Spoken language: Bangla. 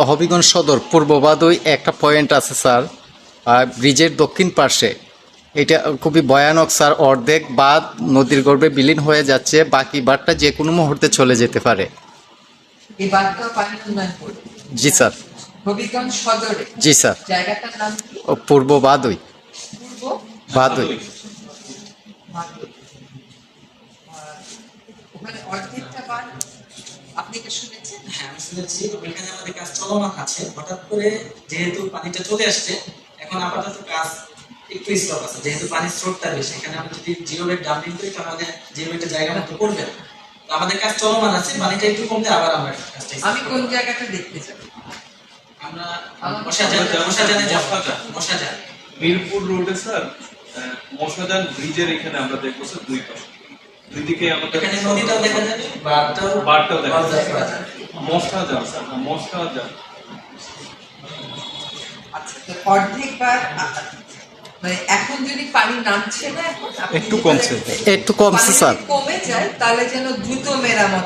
হবিগঞ্জ সদর পূর্ব বাদই একটা পয়েন্ট আছে স্যার, ব্রিজের দক্ষিণ পাশে। এটা খুবই ভয়ানক স্যার, অর্ধেক বাঁধ নদীর গর্ভে বিলীন হয়ে যাচ্ছে, বাকি বাঁধটা যে কোনো মুহূর্তে চলে যেতে পারে। এই বাঁধটা পানি উন্নয়ন করবে। জি স্যার। হবিগঞ্জ সদরে। জি স্যার। জায়গাটার নাম কি? পূর্ব বাদই। পূর্ব বাদই। মাদুর। ওখানে অর্ধেকটা বাঁধ আপনি কি শুনেছেন? হ্যাঁ, আমি শুনেছি। ওখানে আমাদের কাজ চলমান আছে। হঠাৎ করে যেহেতু পানিটা চলে আসছে, এখন আপাতত কাজ একটু স্টপ আছে। যেহেতু পানির স্রোতটা বেশি, এখানে আমরা যদি জিরো বেড ডাম্পিং করি তাহলে জিরো বেডের জায়গা মতো করবে না। তো আমাদের কাজ চলমান আছে, পানিটা একটু কমলে আবার আমরা কাজটা আমি কোন জায়গাটা দেখতে চাই? আমরা মশাজান মিরপুর রোডে স্যার, মশাজান ব্রিজের এখানে আমরা দেখবো স্যার দুই পাশে, দুই দিকে আমাদের এখানে নদীটাও দেখা যাবে, বারটাও দেখা যাবে। যাবে। মশাজান স্যার, মশাজান। আচ্ছা, তো অর্ধেক বাঁধ মানে এখন যদি পানি নামছে না, এখন আপনি একটু যদি কমছে। বলেন, একটু কমছে পানি স্যার। যদি কমে যায় তাহলে যেন দ্রুত মেরামত